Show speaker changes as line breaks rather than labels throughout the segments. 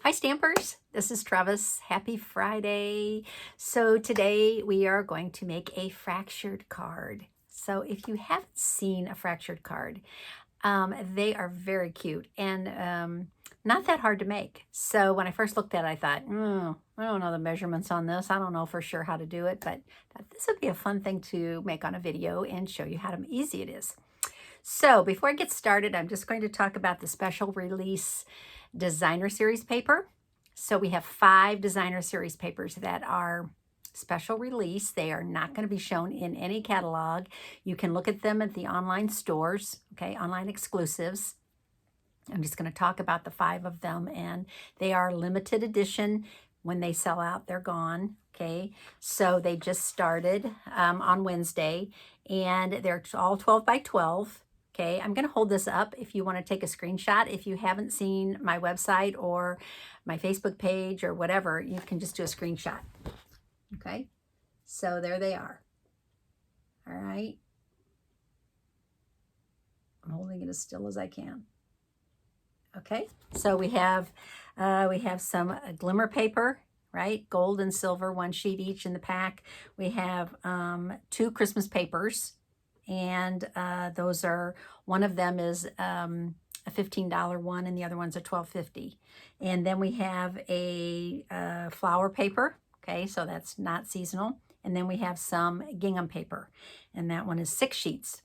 Hi Stampers, this is Trevis. Happy Friday. So today we are going to make a fractured card. So if you haven't seen a fractured card, they are very cute and not that hard to make. So when I first looked at it, I thought, I don't know the measurements on this. I don't know for sure how to do it, but this would be a fun thing to make on a video and show you how easy it is. So before I get started, I'm just going to talk about the special release designer series paper. So we have 5 designer series papers that are special release. They are not going to be shown in any catalog. You can look at them at the online stores, okay, online exclusives. I'm just going to talk about the 5 of them, and they are limited edition. When they sell out, they're gone. Okay, so they just started on Wednesday, and they're all 12 by 12. Okay, I'm going to hold this up if you want to take a screenshot. If you haven't seen my website or my Facebook page or whatever, you can just do a screenshot. Okay, so there they are. All right. I'm holding it as still as I can. Okay, so we have some glimmer paper, right? Gold and silver, 1 sheet each in the pack. We have 2 Christmas papers. And those are, one of them is a $15 one and the other one's a $12.50. And then we have a flower paper, okay, so that's not seasonal. And then we have some gingham paper, and that one is 6 sheets,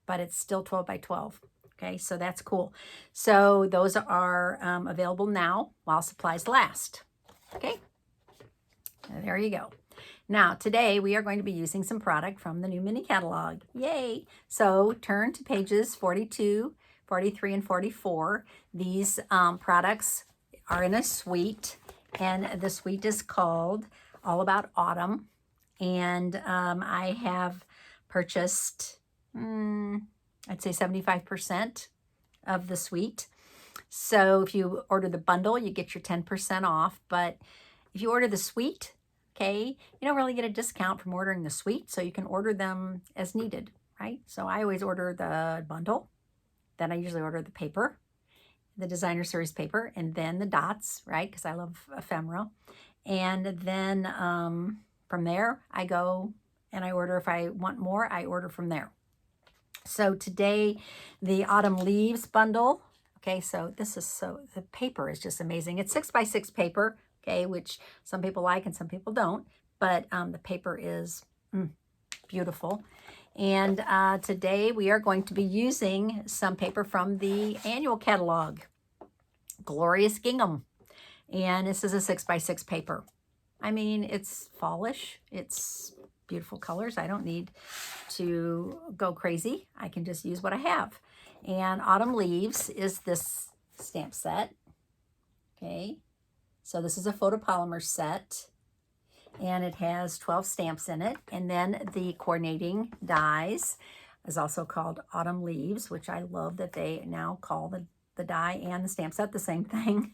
but it's still 12 by 12. Okay, so that's cool. So those are available now while supplies last. Okay, there you go. Now, today we are going to be using some product from the new mini catalog. Yay! So turn to pages 42, 43, and 44. These products are in a suite, and the suite is called All About Autumn. And I have purchased, I'd say 75% of the suite. So if you order the bundle, you get your 10% off. But if you order the suite, okay, you don't really get a discount from ordering the suite, so you can order them as needed, right? So I always order the bundle, then I usually order the paper, the designer series paper, and then the dots, right? Because I love ephemera. And then from there, I go and I order. If I want more, I order from there. So today, the Autumn Leaves bundle, okay, so the paper is just amazing. It's 6 by 6 paper, okay, which some people like and some people don't, but the paper is beautiful. And today we are going to be using some paper from the annual catalog, Glorious Gingham. And this is a 6 by 6 paper. I mean, it's fallish. It's beautiful colors. I don't need to go crazy. I can just use what I have. And Autumn Leaves is this stamp set. Okay. So this is a photopolymer set, and it has 12 stamps in it. And then the coordinating dies is also called Autumn Leaves, which I love that they now call the die and the stamp set the same thing.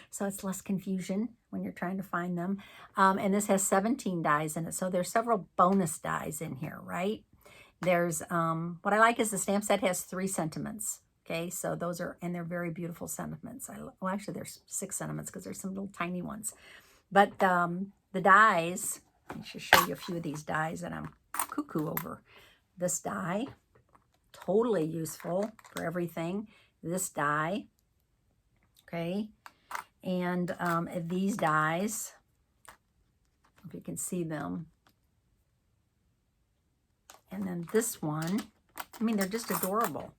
So it's less confusion when you're trying to find them. And this has 17 dies in it. So there's several bonus dies in here, right? There's, what I like is the stamp set has 3 sentiments. Okay, so those are, and they're very beautiful sentiments. Well, actually, there's 6 sentiments because there's some little tiny ones. But the dies, I should show you a few of these dies that I'm cuckoo over. This die, totally useful for everything. This die, okay, and these dies, if you can see them. And then this one, I mean, they're just adorable.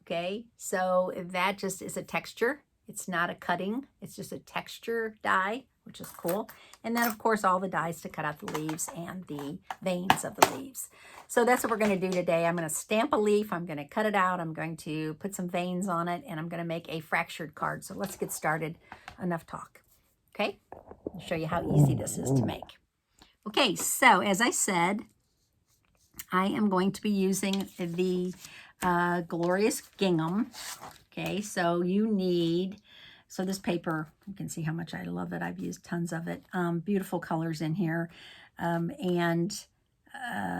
Okay, so that just is a texture. It's not a cutting. It's just a texture die, which is cool. And then, of course, all the dies to cut out the leaves and the veins of the leaves. So that's what we're going to do today. I'm going to stamp a leaf. I'm going to cut it out. I'm going to put some veins on it, and I'm going to make a fractured card. So let's get started. Enough talk. Okay, I'll show you how easy this is to make. Okay, so as I said, I am going to be using the Glorious Gingham. Okay, so you need, so this paper, you can see how much I love it. I've used tons of it. Beautiful colors in here. And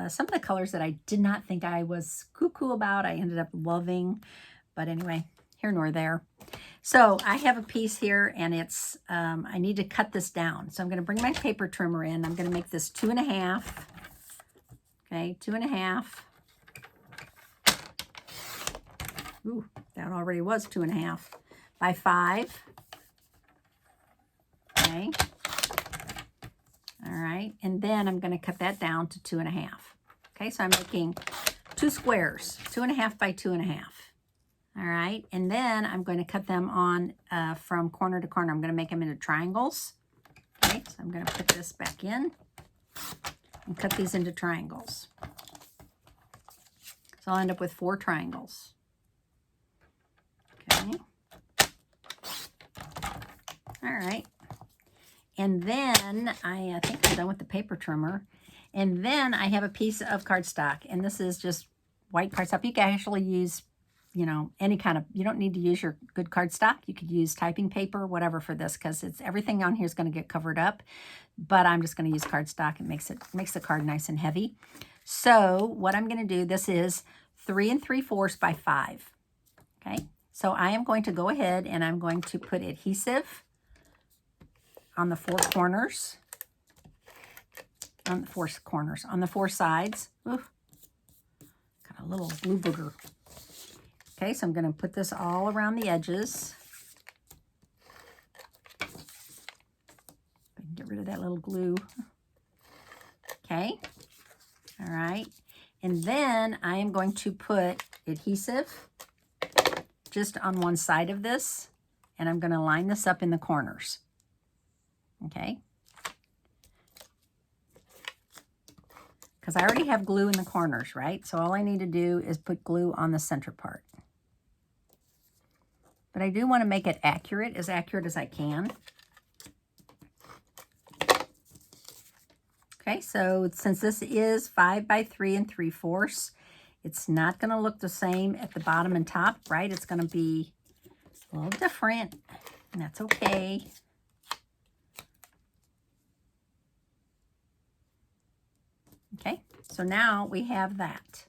some of the colors that I did not think I was cuckoo about, I ended up loving. But anyway, here nor there. So I have a piece here, and it's, I need to cut this down. So I'm going to bring my paper trimmer in. I'm going to make this 2.5. Okay, 2.5. Ooh, that already was 2.5 by 5. Okay. All right, and then I'm going to cut that down to 2.5. Okay, so I'm making 2 squares, 2.5 by 2.5. All right, and then I'm going to cut them on from corner to corner. I'm going to make them into triangles. Okay, so I'm going to put this back in and cut these into triangles. So I'll end up with 4 triangles. Okay. All right. And then I think I'm done with the paper trimmer. And then I have a piece of cardstock, and this is just white cardstock. You can actually use, you know, any kind of, you don't need to use your good cardstock. You could use typing paper, whatever for this, because it's everything on here is going to get covered up. But I'm just going to use cardstock. It makes the card nice and heavy. So what I'm going to do, this is 3 3/4 by 5. Okay, so I am going to go ahead and I'm going to put adhesive on the 4 corners, on the 4 sides. Ooh, got a little glue booger. Okay, so I'm going to put this all around the edges. Get rid of that little glue. Okay, all right. And then I am going to put adhesive just on one side of this, and I'm going to line this up in the corners. Okay, because I already have glue in the corners, right? So all I need to do is put glue on the center part. But I do want to make it accurate as I can. Okay, so since this is 5 by 3 3/4, it's not going to look the same at the bottom and top, right? It's going to be a little different, and that's okay. Okay, so now we have that.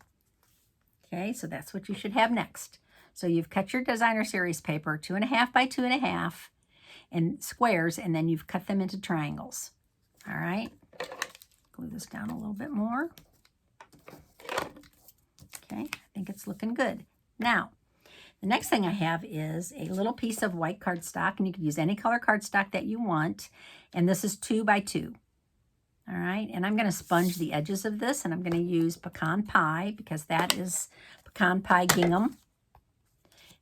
Okay, so that's what you should have next. So you've cut your designer series paper 2.5 by 2.5 in squares, and then you've cut them into triangles. All right, glue this down a little bit more. Okay, I think it's looking good. Now, the next thing I have is a little piece of white cardstock, and you can use any color cardstock that you want, and this is 2 by 2. All right, and I'm going to sponge the edges of this, and I'm going to use pecan pie because that is pecan pie gingham.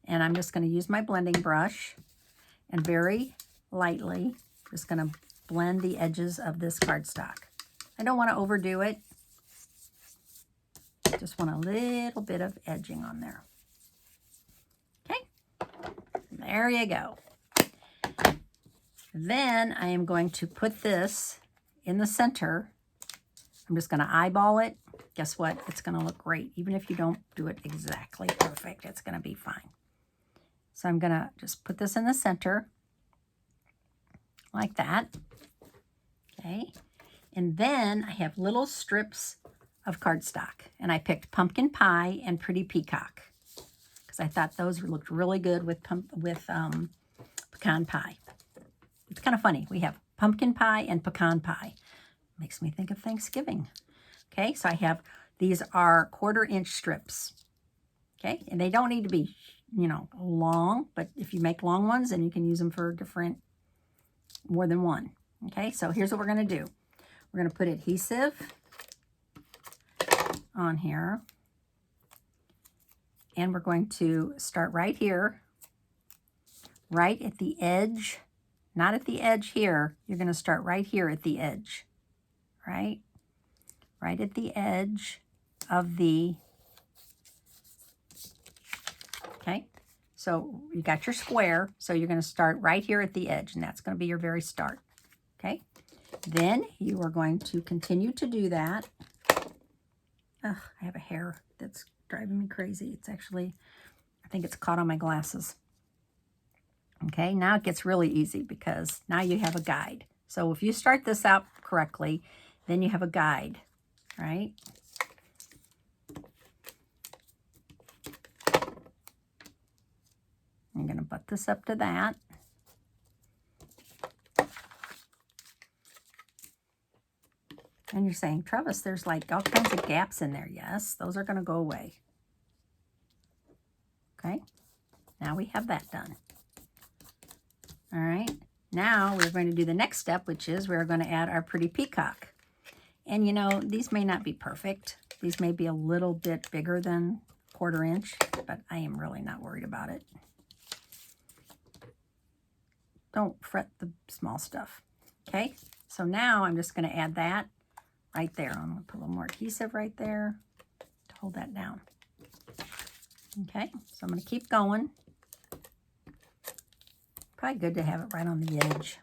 And I'm just going to use my blending brush and very lightly just going to blend the edges of this cardstock. I don't want to overdo it. Just want a little bit of edging on there. Okay, there you go. Then I am going to put this in the center. I'm just going to eyeball it. Guess what? It's going to look great. Even if you don't do it exactly perfect, it's going to be fine. So I'm going to just put this in the center like that. Okay. And then I have little strips of cardstock. And I picked pumpkin pie and pretty peacock because I thought those looked really good with pecan pie. It's kind of funny. We have pumpkin pie and pecan pie. Makes me think of Thanksgiving. Okay, so I have, these are 1/4 inch strips. Okay, and they don't need to be, you know, long, but if you make long ones, then you can use them for different, more than one. Okay, so here's what we're going to do. We're going to put adhesive on here, and we're going to start right here, right at the edge. Not at the edge here. You're going to start right here at the edge, right? Right at the edge of the, okay? So you got your square, so you're going to start right here at the edge, and that's going to be your very start, okay? Then you are going to continue to do that. Ugh, I have a hair that's driving me crazy. It's actually, I think it's caught on my glasses. Okay, now it gets really easy because now you have a guide. So if you start this out correctly, then you have a guide, right? I'm going to butt this up to that. And you're saying, Trevis, there's like all kinds of gaps in there. Yes, those are going to go away. Okay, now we have that done. All right, now we're going to do the next step, which is we're going to add our pretty peacock. And you know, these may not be perfect. These may be a little bit bigger than 1/4 inch, but I am really not worried about it. Don't fret the small stuff. Okay, so now I'm just going to add that right there. I'm going to put a little more adhesive right there to hold that down. Okay, so I'm going to keep going. Probably good to have it right on the edge.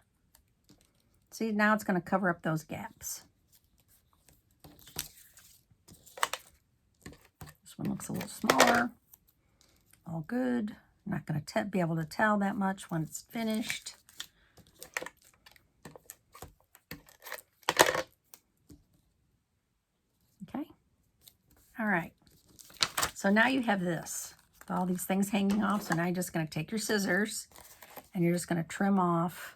See, now it's going to cover up those gaps. This one looks a little smaller. All good. I'm not going to be able to tell that much when it's finished. Okay. All right. So now you have this, with all these things hanging off. So now you're just going to take your scissors and you're just going to trim off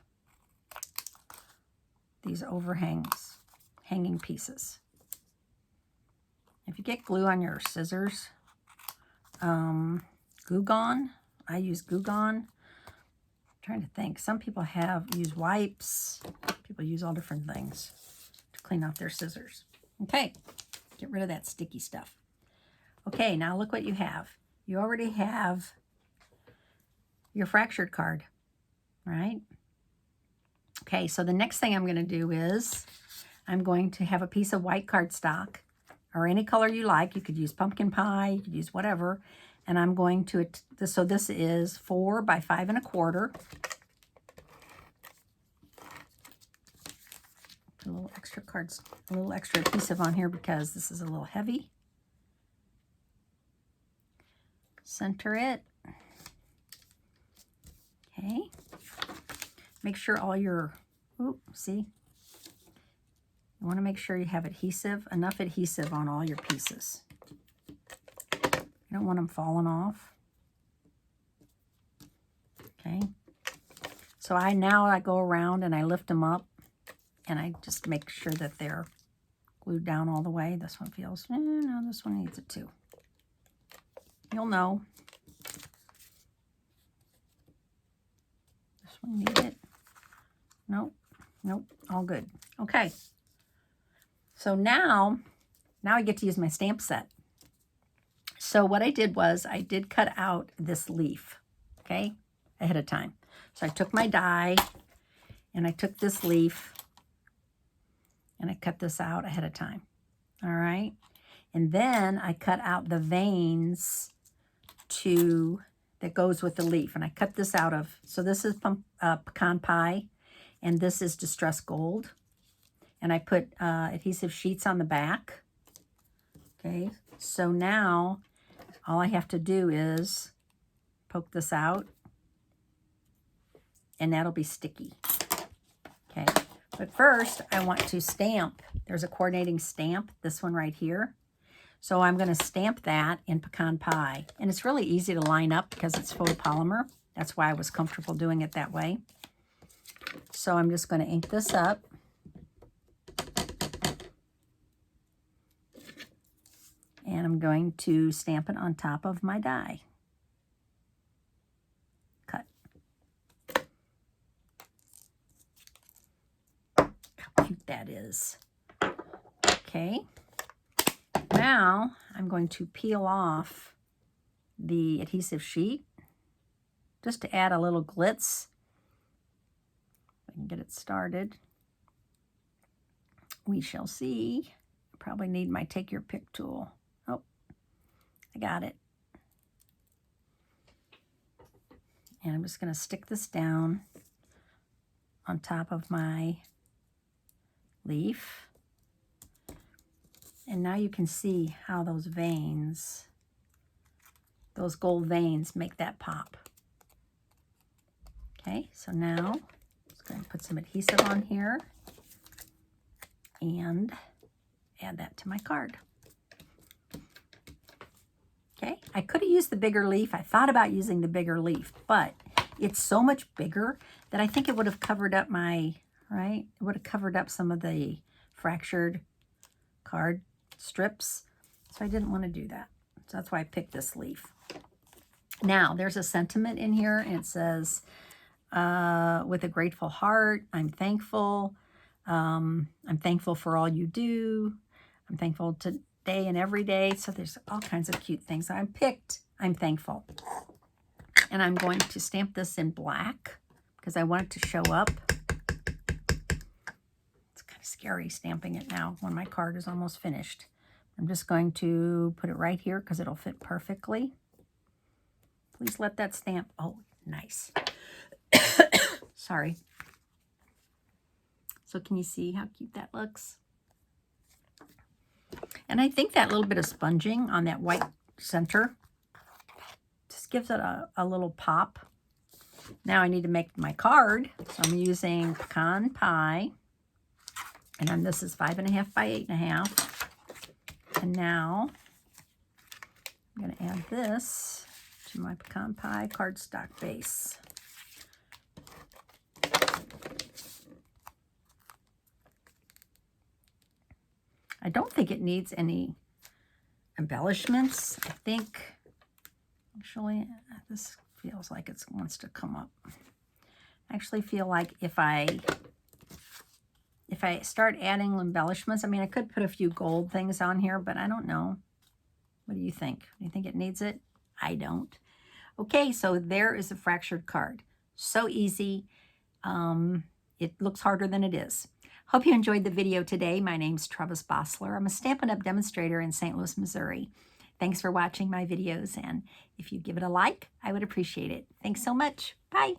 these overhangs, hanging pieces. If you get glue on your scissors, Glue Gone, I use Glue Gone. I'm trying to think. Some people use wipes. People use all different things to clean off their scissors. Okay, get rid of that sticky stuff. Okay, now look what you have. You already have your fractured card, right? Okay, so the next thing I'm going to do is I'm going to have a piece of white cardstock, or any color you like. You could use pumpkin pie, you could use whatever. And I'm going to, so this is 4 by 5 1/4. Put a little extra cards, a little extra adhesive on here because this is a little heavy. Center it. Okay. Make sure all your, see? You want to make sure you have adhesive, enough adhesive on all your pieces. You don't want them falling off. Okay. So now I go around and I lift them up and I just make sure that they're glued down all the way. This one feels, no, this one needs it too. You'll know. This one needs it. Nope, nope, all good. Okay. So now I get to use my stamp set. So what I did was I did cut out this leaf, okay, ahead of time. So I took my die and I took this leaf and I cut this out ahead of time, all right? And then I cut out the veins that goes with the leaf. And I cut this out of, so this is pecan pie and this is distressed gold. And I put adhesive sheets on the back, okay? So now all I have to do is poke this out and that'll be sticky. Okay, but first I want to stamp. There's a coordinating stamp, this one right here. So I'm going to stamp that in pecan pie. And it's really easy to line up because it's photopolymer. That's why I was comfortable doing it that way. So I'm just going to ink this up. And I'm going to stamp it on top of my die. Cut. How cute that is. Okay. Now I'm going to peel off the adhesive sheet just to add a little glitz. I can get it started. We shall see. Probably need my take your pick tool. Oh, I got it. And I'm just going to stick this down on top of my leaf. And now you can see how those veins, those gold veins, make that pop. Okay, so now I'm just going to put some adhesive on here and add that to my card. Okay, I could have used the bigger leaf. I thought about using the bigger leaf, but it's so much bigger that I think it would have covered up my, right? It would have covered up some of the fractured card strips. So I didn't want to do that. So that's why I picked this leaf. Now, there's a sentiment in here, and it says, with a grateful heart, I'm thankful. I'm thankful for all you do. I'm thankful today and every day. So there's all kinds of cute things. I picked, I'm thankful. And I'm going to stamp this in black because I want it to show up. It's kind of scary stamping it now when my card is almost finished. I'm just going to put it right here because it'll fit perfectly. Please let that stamp. Oh, nice. Sorry. So can you see how cute that looks? And I think that little bit of sponging on that white center just gives it a little pop. Now I need to make my card. So I'm using pecan pie. And then this is 5.5 by 8.5. And now I'm going to add this to my pecan pie cardstock base. I don't think it needs any embellishments. I think, actually, this feels like it wants to come up. I actually feel like if I start adding embellishments, I mean, I could put a few gold things on here, but I don't know. What do you think? Do you think it needs it? I don't. Okay, so there is a fractured card. So easy. It looks harder than it is. Hope you enjoyed the video today. My name's Trevis Bossler. I'm a Stampin' Up! Demonstrator in St. Louis, Missouri. Thanks for watching my videos, and if you give it a like, I would appreciate it. Thanks so much. Bye.